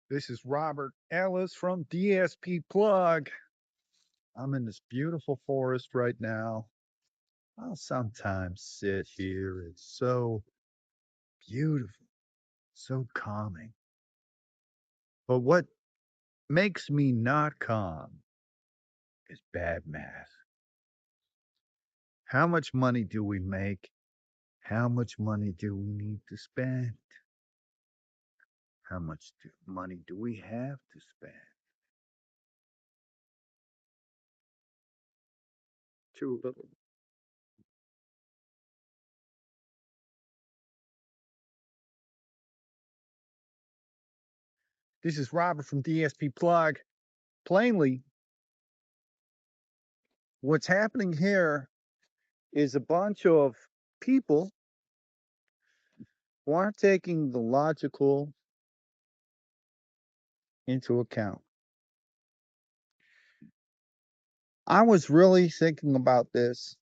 This is Robert Ellis from DSP Plug. I'm in this beautiful forest right now. I'll sometimes sit here. It's so beautiful, so calming. But what makes me not calm is bad math. How much money do we make? How much money do we need to spend? How much money do we have to spend? Too little. This is Robert from DSP Plug. Plainly, what's happening here is a bunch of people who aren't taking the logical into account. I was really thinking about this,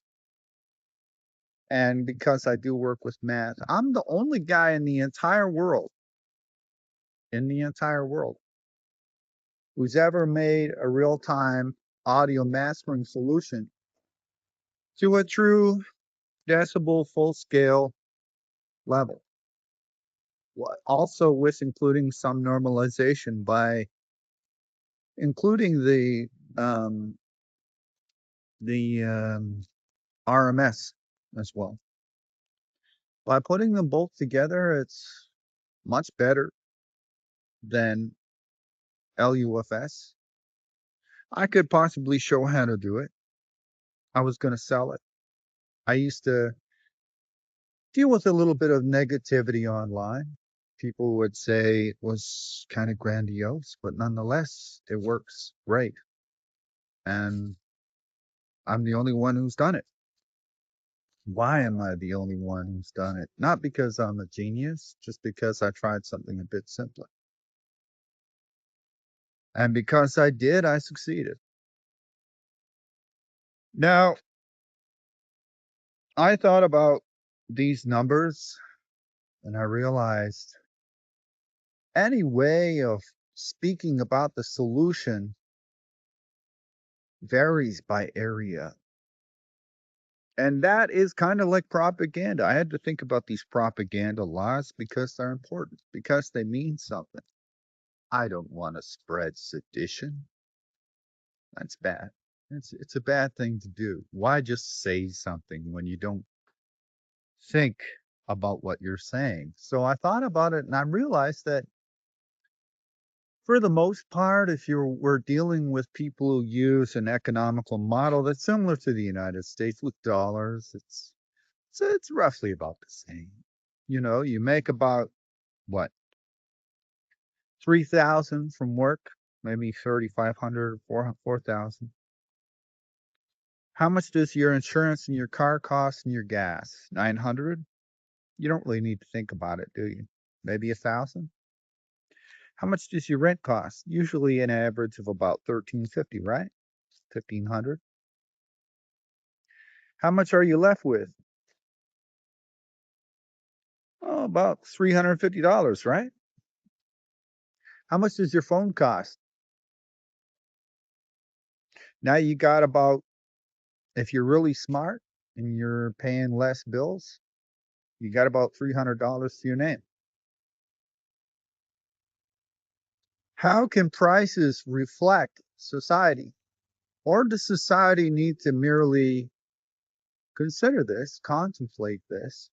and because I do work with math, I'm the only guy in the entire world, who's ever made a real time audio mastering solution to a true decibel full scale level. Also, with including some normalization by including um, the RMS as well. By putting them both together, it's much better than LUFS. I could possibly show how to do it. I was going to sell it. I used to deal with a little bit of negativity online. People would say it was kind of grandiose, but nonetheless, it works great. And I'm the only one who's done it. Why am I the only one who's done it? Not because I'm a genius, just because I tried something a bit simpler. And because I did, I succeeded. Now, I thought about these numbers and I realized any way of speaking about the solution varies by area. And that is kind of like propaganda. I had to think about these propaganda laws because they're important, because they mean something. I don't want to spread sedition. That's bad. It's a bad thing to do. Why just say something when you don't think about what you're saying? So I thought about it and I realized that for the most part, if we're dealing with people who use an economical model that's similar to the United States with dollars, it's roughly about the same. You know, you make about what 3,000 from work, maybe 3,500, 4,000. How much does your insurance and your car cost and your gas? 900? You don't really need to think about it, do you? Maybe 1,000? How much does your rent cost? Usually an average of about 1350, right? 1,500. How much are you left with? Oh, about $350, right? How much does your phone cost? Now you got about, if you're really smart and you're paying less bills, you got about $300 to your name. How can prices reflect society? Or does society need to merely consider this, contemplate this,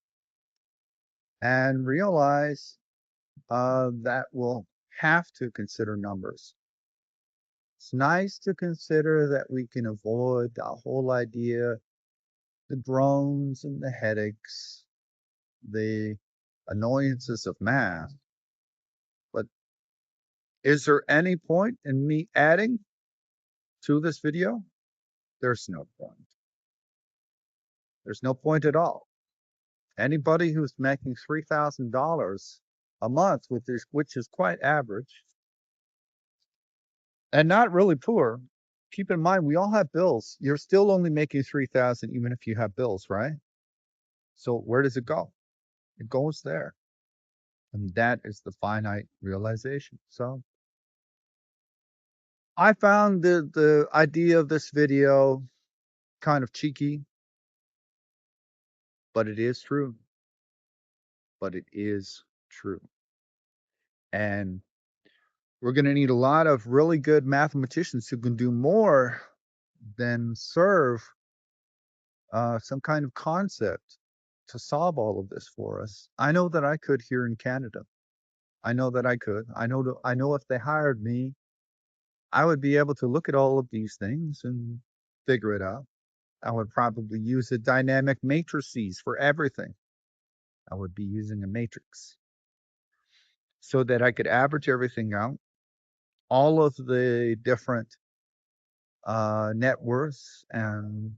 and realize that we'll have to consider numbers? It's nice to consider that we can avoid the whole idea, the groans and the headaches, the annoyances of math. But is there any point in me adding to this video? There's no point. There's no point at all. Anybody who's making $3,000 a month, which is quite average, and not really poor. Keep in mind, we all have bills. You're still only making 3,000, even if you have bills, right? So where does it go? It goes there, and that is the finite realization. So I found the idea of this video kind of cheeky, but it is true. But it is true. And we're going to need a lot of really good mathematicians who can do more than serve some kind of concept to solve all of this for us. I know that I could here in Canada. I know that I could. I know if they hired me, I would be able to look at all of these things and figure it out. I would probably use the dynamic matrices for everything. I would be using a matrix so that I could average everything out, all of the different net worths and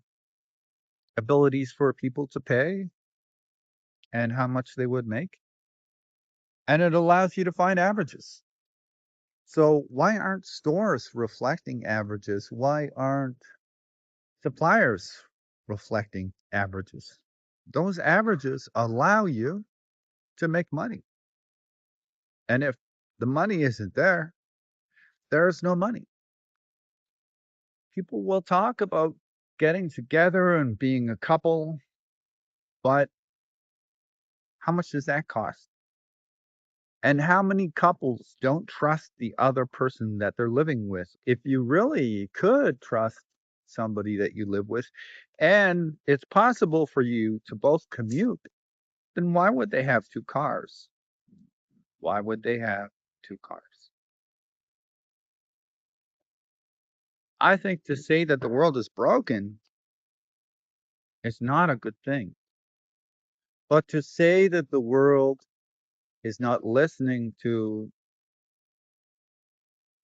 abilities for people to pay and how much they would make. And it allows you to find averages. So why aren't stores reflecting averages? Why aren't suppliers reflecting averages? Those averages allow you to make money. And if the money isn't there, there's no money. People will talk about getting together and being a couple, but how much does that cost? And how many couples don't trust the other person that they're living with? If you really could trust somebody that you live with, and it's possible for you to both commute, then why would they have two cars? Why would they have two cars? I think to say that the world is broken is not a good thing. But to say that the world is not listening to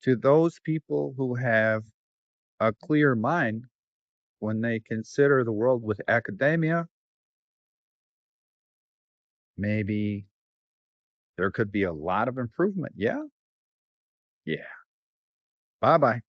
those people who have a clear mind when they consider the world with academia, maybe there could be a lot of improvement. Yeah. Yeah. Bye bye.